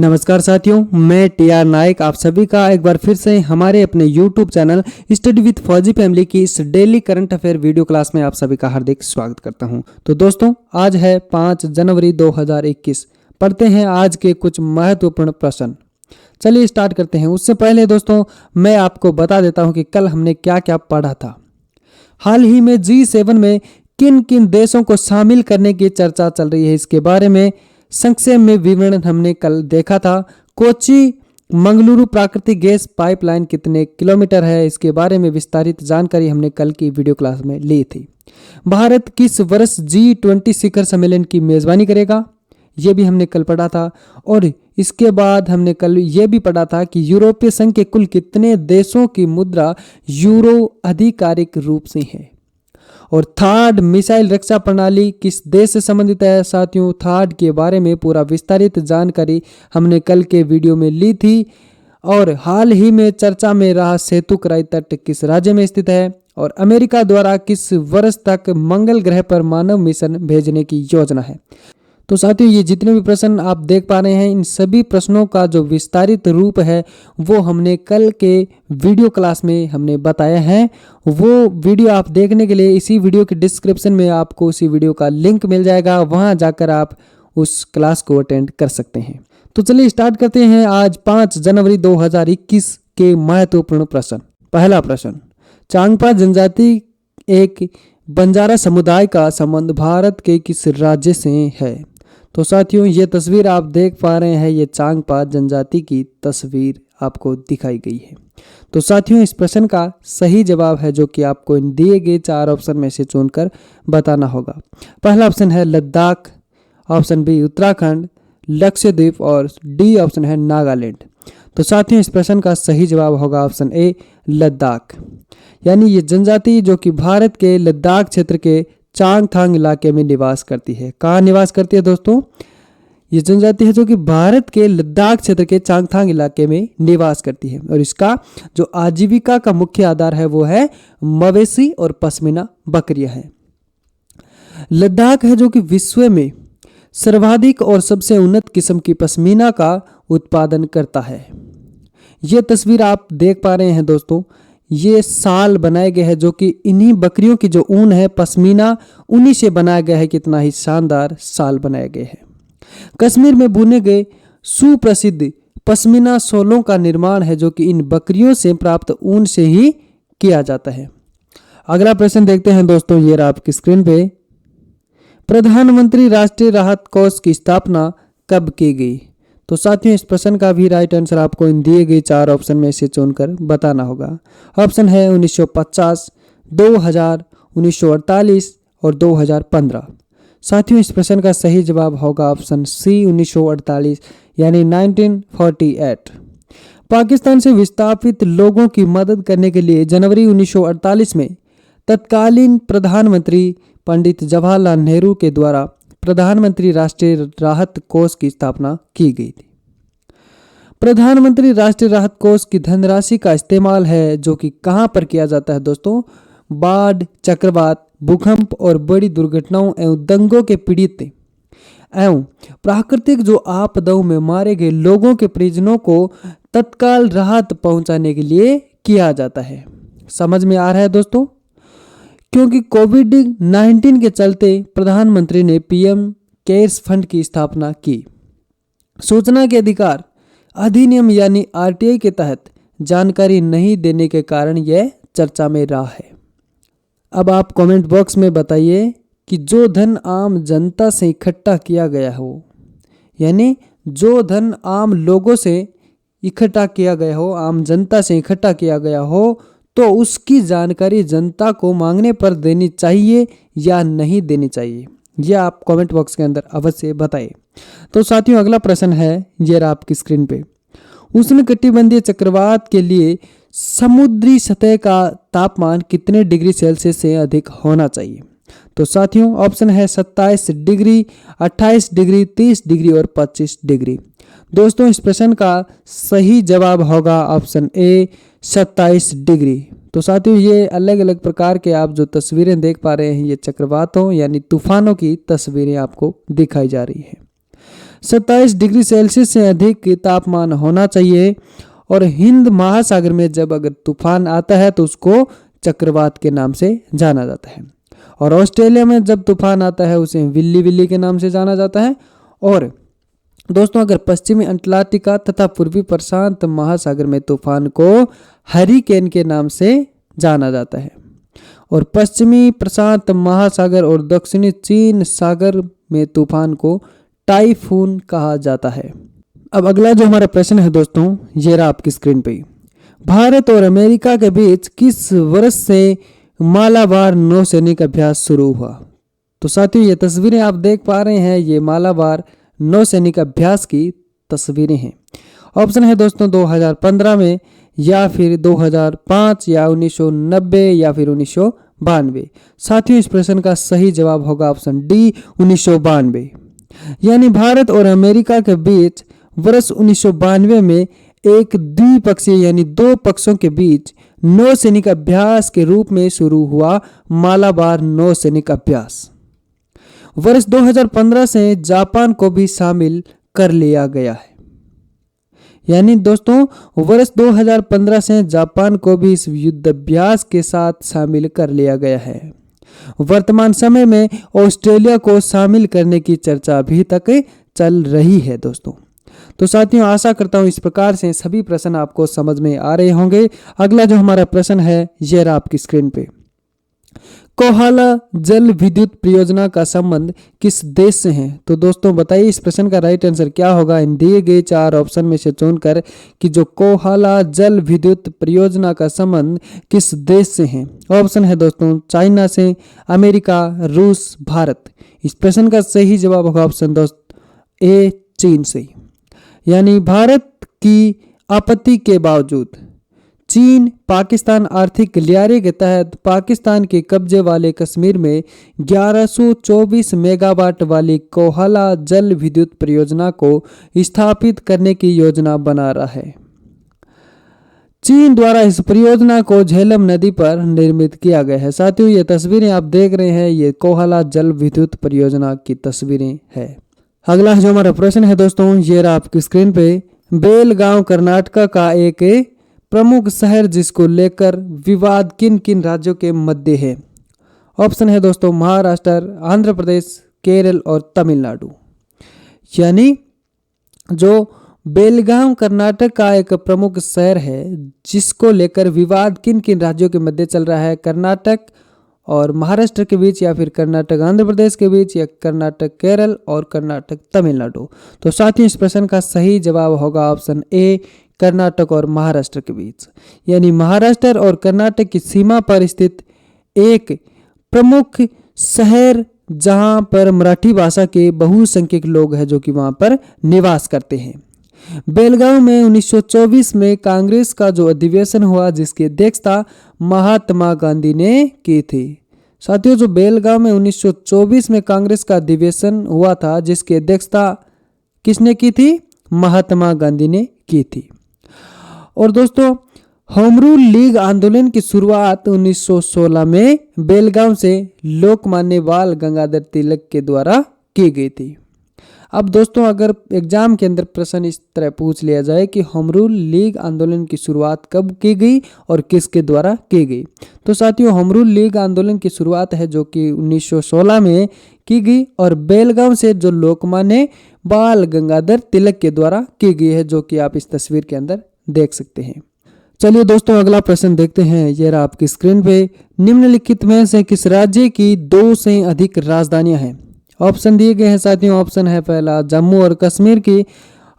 नमस्कार साथियों, मैं टीआर नायक आप सभी का एक बार फिर से हमारे अपने YouTube चैनल स्टडी विद फौजी फैमिली की इस daily current affair video class में आप सभी का हार्दिक स्वागत करता हूं। तो दोस्तों, आज है 5 जनवरी 2021। पढ़ते हैं आज के कुछ महत्वपूर्ण प्रश्न। चलिए स्टार्ट करते हैं। उससे पहले दोस्तों मैं आपको बता देता हूँ कि कल हमने क्या क्या पढ़ा था। हाल ही में G7 में किन किन देशों को शामिल करने की चर्चा चल रही है, इसके बारे में संक्षेप में विवरण हमने कल देखा था। कोच्चि मंगलुरु प्राकृतिक गैस पाइपलाइन कितने किलोमीटर है, इसके बारे में विस्तारित जानकारी हमने कल की वीडियो क्लास में ली थी। भारत किस वर्ष G20 शिखर सम्मेलन की मेजबानी करेगा, ये भी हमने कल पढ़ा था। और इसके बाद हमने कल ये भी पढ़ा था कि यूरोपीय संघ के कुल कितने देशों की मुद्रा यूरो आधिकारिक रूप से है। और थर्ड मिसाइल रक्षा प्रणाली किस देश से संबंधित है साथियों, थर्ड के बारे में पूरा विस्तारित जानकारी हमने कल के वीडियो में ली थी। और हाल ही में चर्चा में रहा सेतुकराई तट किस राज्य में स्थित है, और अमेरिका द्वारा किस वर्ष तक मंगल ग्रह पर मानव मिशन भेजने की योजना है। तो साथियों, ये जितने भी प्रश्न आप देख पा रहे हैं, इन सभी प्रश्नों का जो विस्तारित रूप है वो हमने कल के वीडियो क्लास में हमने बताया है। वो वीडियो आप देखने के लिए इसी वीडियो के डिस्क्रिप्शन में आपको उसी वीडियो का लिंक मिल जाएगा, वहां जाकर आप उस क्लास को अटेंड कर सकते हैं। तो चलिए स्टार्ट करते हैं आज 5 जनवरी 2021 के महत्वपूर्ण प्रश्न। पहला प्रश्न, चांगपा जनजाति एक बंजारा समुदाय का संबंध भारत के किस राज्य से है। तो साथियों, ये तस्वीर आप देख पा रहे हैं, ये चांगपा जनजाति की तस्वीर आपको दिखाई गई है। तो साथियों, इस प्रश्न का सही जवाब है जो कि आपको इन दिए गए 4 ऑप्शन में से चुनकर बताना होगा। पहला ऑप्शन है लद्दाख, ऑप्शन बी उत्तराखंड, लक्षद्वीप, और डी ऑप्शन है नागालैंड। तो साथियों, इस प्रश्न का सही जवाब होगा ऑप्शन ए लद्दाख। यानी ये जनजाति जो कि भारत के लद्दाख क्षेत्र के चांगथांग इलाके में निवास करती है। कहाँ निवास करती है दोस्तों? ये जनजाति है जो कि भारत के लद्दाख क्षेत्र के चांगथांग इलाके में निवास करती है। और इसका जो आजीविका का मुख्य आधार है वो है मवेशी और पश्मीना बकरियां हैं। लद्दाख है जो कि विश्व में सर्वाधिक और सबसे उन्नत किस्म की पश्मीना का उत्पादन करता है। ये तस्वीर आप देख पा रहे हैं दोस्तों, ये साल बनाए गए हैं जो कि इन्हीं बकरियों की जो ऊन है पश्मीना, उन्हीं से बनाया गया है। कितना ही शानदार साल बनाए गए हैं। कश्मीर में बुने गए सुप्रसिद्ध पश्मीना शॉलों का निर्माण है जो कि इन बकरियों से प्राप्त ऊन से ही किया जाता है। अगला प्रश्न देखते हैं दोस्तों, ये रहा आपकी स्क्रीन पे। प्रधानमंत्री राष्ट्रीय राहत कोष की स्थापना कब की गई। तो साथियों, इस प्रश्न का भी राइट आंसर आपको इन दिए गए 4 ऑप्शन में से चुनकर बताना होगा। ऑप्शन है 1950, 2000, 1948 और 2015। साथियों, इस प्रश्न का सही जवाब होगा ऑप्शन सी 1948, यानी 1948। पाकिस्तान से विस्थापित लोगों की मदद करने के लिए जनवरी 1948 में तत्कालीन प्रधानमंत्री पंडित जवाहरलाल नेहरू के द्वारा प्रधानमंत्री राष्ट्रीय राहत कोष की स्थापना की गई थी। प्रधानमंत्री राष्ट्रीय राहत कोष की धनराशि का इस्तेमाल है जो कि कहां पर किया जाता है दोस्तों? बाढ़, चक्रवात, भूकंप और बड़ी दुर्घटनाओं एवं दंगों के पीड़ित एवं प्राकृतिक जो आपदाओं में मारे गए लोगों के परिजनों को तत्काल राहत पहुंचाने के लिए किया जाता है। समझ में आ रहा है दोस्तों? क्योंकि कोविड-19 के चलते प्रधानमंत्री ने पीएम केयर्स फंड की स्थापना की। सूचना के अधिकार अधिनियम यानी आरटीआई के तहत जानकारी नहीं देने के कारण यह चर्चा में रहा है। अब आप कमेंट बॉक्स में बताइए कि जो धन आम जनता से इकट्ठा किया गया हो, यानी जो धन आम लोगों से इकट्ठा किया गया हो, आम जनता से इकट्ठा किया गया हो, तो उसकी जानकारी जनता को मांगने पर देनी चाहिए या नहीं देनी चाहिए, यह आप कमेंट बॉक्स के अंदर अवश्य बताइए। तो साथियों, अगला प्रश्न है, ये रहा आपकी स्क्रीन पे। उष्णकटिबंधीय चक्रवात के लिए समुद्री सतह का तापमान कितने डिग्री सेल्सियस से अधिक होना चाहिए। तो साथियों, ऑप्शन है 27 डिग्री, 28 डिग्री, 30 डिग्री और 25 डिग्री। दोस्तों, इस प्रश्न का सही जवाब होगा ऑप्शन ए 27 डिग्री। तो साथियों, ये अलग अलग प्रकार के आप जो तस्वीरें देख पा रहे हैं, ये चक्रवातों यानी तूफानों की तस्वीरें आपको दिखाई जा रही है। 27 डिग्री सेल्सियस से अधिक तापमान होना चाहिए। और हिंद महासागर में जब अगर तूफान आता है तो उसको चक्रवात के नाम से जाना जाता है। और ऑस्ट्रेलिया में जब तूफान आता है उसे विल्ली विल्ली के नाम से जाना जाता है। और दोस्तों अगर पश्चिमी अंटार्कटिका तथा पूर्वी प्रशांत महासागर में तूफान को हरिकेन के नाम से जाना जाता है। और पश्चिमी प्रशांत महासागर और दक्षिणी चीन सागर में तूफान को टाइफून कहा जाता है। अब अगला जो हमारा प्रश्न है दोस्तों, ये रहा आपकी स्क्रीन पे। भारत और अमेरिका के बीच किस वर्ष से मालाबार नौसैनिक अभ्यास शुरू हुआ? तो साथियों ये तस्वीरें आप देख पा रहे हैं, ये मालाबार नौसैनिक अभ्यास की तस्वीरें हैं। ऑप्शन है दोस्तों 2015 में, या फिर 2005, या 1990, या फिर 1992। साथियों इस प्रश्न का सही जवाब होगा ऑप्शन डी 1992। यानी भारत और अमेरिका के बीच वर्ष 1992 में एक द्विपक्षीय यानी दो पक्षों के बीच नौसैनिक अभ्यास के रूप में शुरू हुआ मालाबार नौसैनिक अभ्यास। वर्ष 2015 से जापान को भी शामिल कर लिया गया है। यानी दोस्तों वर्ष 2015 से जापान को भी इस युद्ध अभ्यास के साथ शामिल कर लिया गया है। वर्तमान समय में ऑस्ट्रेलिया को शामिल करने की चर्चा अभी तक चल रही है दोस्तों। तो साथियों आशा करता हूं इस प्रकार से सभी प्रश्न आपको समझ में आ रहे होंगे। अगला जो हमारा प्रश्न है ये रहा आपकी स्क्रीन पे। कोहाला जल विद्युत परियोजना का संबंध किस देश से है? तो दोस्तों बताइए इस प्रश्न का राइट आंसर क्या होगा इन दिए गए 4 ऑप्शन में से चुनकर कि जो कोहाला जल विद्युत परियोजना का संबंध किस देश से है। ऑप्शन है दोस्तों चाइना से, अमेरिका, रूस, भारत। इस प्रश्न का सही जवाब होगा ऑप्शन दोस्त ए चीन से। यानी भारत की आपत्ति के बावजूद चीन पाकिस्तान आर्थिक गलियारे के तहत पाकिस्तान के कब्जे वाले कश्मीर में 1124 मेगावाट वाली कोहाला जल विद्युत परियोजना को स्थापित करने की योजना बना रहा है। चीन द्वारा इस परियोजना को झेलम नदी पर निर्मित किया गया है। साथियों ये तस्वीरें आप देख रहे हैं, ये कोहाला जल विद्युत परियोजना की तस्वीरें हैं। अगला जो हमारा प्रश्न है दोस्तों ये रहा आपकी स्क्रीन पे। बेलगांव कर्नाटक का एक प्रमुख शहर जिसको लेकर विवाद किन किन राज्यों के मध्य है। ऑप्शन है दोस्तों महाराष्ट्र, आंध्र प्रदेश, केरल और तमिलनाडु। यानी जो बेलगांव कर्नाटक का एक प्रमुख शहर है जिसको लेकर विवाद किन किन राज्यों के मध्य चल रहा है, कर्नाटक और महाराष्ट्र के बीच, या फिर कर्नाटक आंध्र प्रदेश के बीच, या कर्नाटक केरल और कर्नाटक तमिलनाडु। तो साथियों इस प्रश्न का सही जवाब होगा ऑप्शन ए कर्नाटक और महाराष्ट्र के बीच। यानी महाराष्ट्र और कर्नाटक की सीमा पर स्थित एक प्रमुख शहर जहां पर मराठी भाषा के बहुसंख्यक लोग हैं जो कि वहां पर निवास करते हैं। बेलगांव में 1924 में कांग्रेस का जो अधिवेशन हुआ जिसकी अध्यक्षता महात्मा गांधी ने की थी। साथियों जो बेलगांव में 1924 में कांग्रेस का अधिवेशन हुआ था जिसकी अध्यक्षता किसने की थी? महात्मा गांधी ने की थी। और दोस्तों होम रूल लीग आंदोलन की शुरुआत 1916 में बेलगांव से लोकमान्य बाल गंगाधर तिलक के द्वारा की गई थी। अब दोस्तों अगर एग्जाम के अंदर प्रश्न इस तरह पूछ लिया जाए कि होम रूल लीग आंदोलन की शुरुआत कब की गई और किसके द्वारा की गई, तो साथियों होम रूल लीग आंदोलन की शुरुआत है जो कि 1916 में की गई और बेलगांव से जो लोकमान्य बाल गंगाधर तिलक के द्वारा की गई है जो कि आप इस तस्वीर के अंदर देख सकते हैं। चलिए दोस्तों अगला प्रश्न देखते हैं। यह रहा आपकी स्क्रीन पे। निम्नलिखित में से किस राज्य की 2 से अधिक राजधानियां हैं? ऑप्शन दिए गए हैं साथियों। ऑप्शन है पहला जम्मू और कश्मीर की,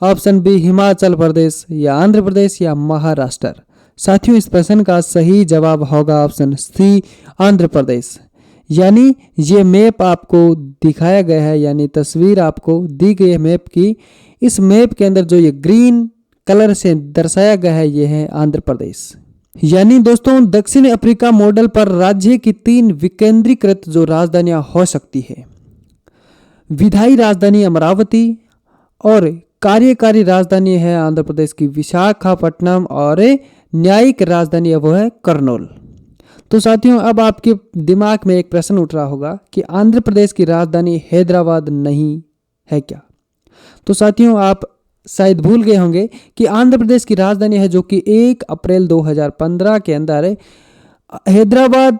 ऑप्शन बी हिमाचल प्रदेश, या आंध्र प्रदेश, या महाराष्ट्र। साथियों इस प्रश्न का सही जवाब होगा ऑप्शन सी आंध्र प्रदेश। यानी ये मैप आपको दिखाया गया है, यानी तस्वीर आपको दी गई है मैप की। इस मैप के अंदर जो ये ग्रीन कलर से दर्शाया गया है ये है आंध्र प्रदेश। यानी दोस्तों दक्षिण अफ्रीका मॉडल पर राज्य की 3 विकेंद्रीकृत जो राजधानियां हो सकती है। विधायी राजधानी अमरावती और कार्यकारी राजधानी है आंध्र प्रदेश की विशाखापट्टनम और न्यायिक राजधानी है वो है करनौल। तो साथियों अब आपके दिमाग में एक प्रश्न उठ रहा होगा कि आंध्र प्रदेश की राजधानी हैदराबाद नहीं है क्या? तो साथियों आप शायद भूल गए होंगे कि आंध्र प्रदेश की राजधानी है जो कि 1 अप्रैल 2015 के अंदर हैदराबाद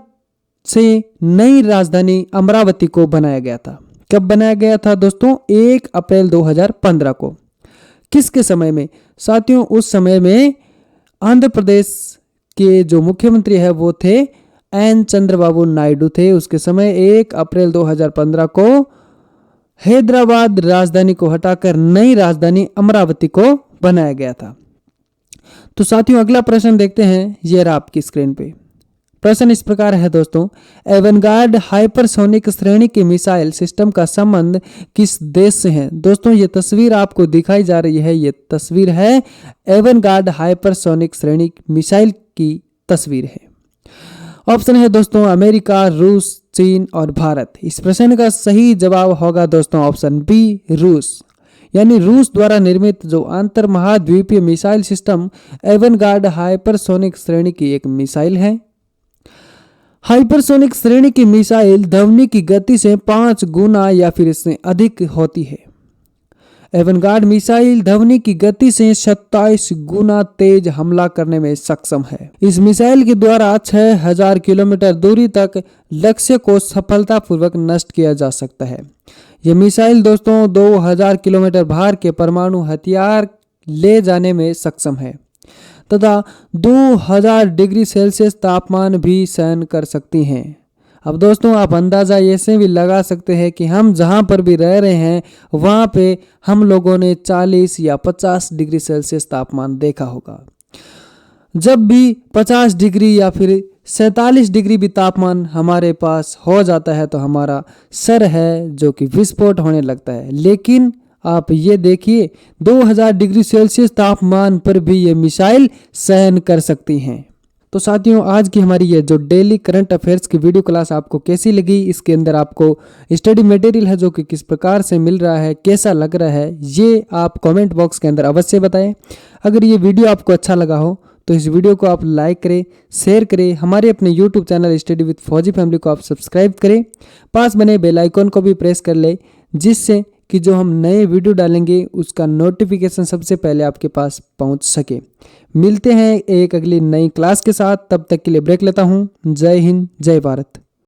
से नई राजधानी अमरावती को बनाया गया था। कब बनाया गया था दोस्तों? 1 अप्रैल 2015 को। किसके समय में? साथियों उस समय में आंध्र प्रदेश के जो मुख्यमंत्री है वो थे एन चंद्रबाबू नायडू थे। उसके समय 1 अप्रैल 2015 को हैदराबाद राजधानी को हटाकर नई राजधानी अमरावती को बनाया गया था। तो साथियों अगला प्रश्न देखते हैं, ये रहा आपकी स्क्रीन पे। प्रश्न इस प्रकार है दोस्तों, एवनगार्ड हाइपरसोनिक श्रेणी के मिसाइल सिस्टम का संबंध किस देश से है? दोस्तों ये तस्वीर आपको दिखाई जा रही है, ये तस्वीर है एवनगार्ड हाइपरसोनिक श्रेणी मिसाइल की तस्वीर है। ऑप्शन है दोस्तों अमेरिका, रूस, चीन और भारत। इस प्रश्न का सही जवाब होगा दोस्तों ऑप्शन बी, रूस। यानी रूस द्वारा निर्मित जो अंतर महाद्वीपीय मिसाइल सिस्टम एवनगार्ड हाइपरसोनिक श्रेणी की एक मिसाइल है। हाइपरसोनिक श्रेणी की मिसाइल ध्वनि की गति से 5 गुना या फिर इससे अधिक होती है। एवनगार्ड मिसाइल ध्वनि की गति से 27 गुना तेज हमला करने में सक्षम है। इस मिसाइल के द्वारा 6000 किलोमीटर दूरी तक लक्ष्य को सफलतापूर्वक नष्ट किया जा सकता है। यह मिसाइल दोस्तों 2000 किलोमीटर भार के परमाणु हथियार ले जाने में सक्षम है तथा 2000 डिग्री सेल्सियस तापमान भी सहन कर सकती हैं। अब दोस्तों आप अंदाज़ा ऐसे भी लगा सकते हैं कि हम जहाँ पर भी रह रहे हैं वहाँ पे हम लोगों ने 40 या 50 डिग्री सेल्सियस तापमान देखा होगा। जब भी 50 डिग्री या फिर 47 डिग्री भी तापमान हमारे पास हो जाता है तो हमारा सर है जो कि विस्फोट होने लगता है। लेकिन आप ये देखिए 2000 डिग्री सेल्सियस तापमान पर भी ये मिसाइल सहन कर सकती हैं। तो साथियों आज की हमारी ये जो डेली करंट अफेयर्स की वीडियो क्लास आपको कैसी लगी, इसके अंदर आपको स्टडी मटेरियल है जो कि किस प्रकार से मिल रहा है, कैसा लग रहा है, ये आप कमेंट बॉक्स के अंदर अवश्य बताएं। अगर ये वीडियो आपको अच्छा लगा हो तो इस वीडियो को आप लाइक करें, शेयर करें, हमारे अपने यूट्यूब चैनल स्टडी विद फौजी फैमिली को आप सब्सक्राइब करें, पास बने बेल आइकन को भी प्रेस कर ले जिससे कि जो हम नए वीडियो डालेंगे उसका नोटिफिकेशन सबसे पहले आपके पास पहुंच सके। मिलते हैं एक अगली नई क्लास के साथ, तब तक के लिए ब्रेक लेता हूं। जय हिंद, जय भारत।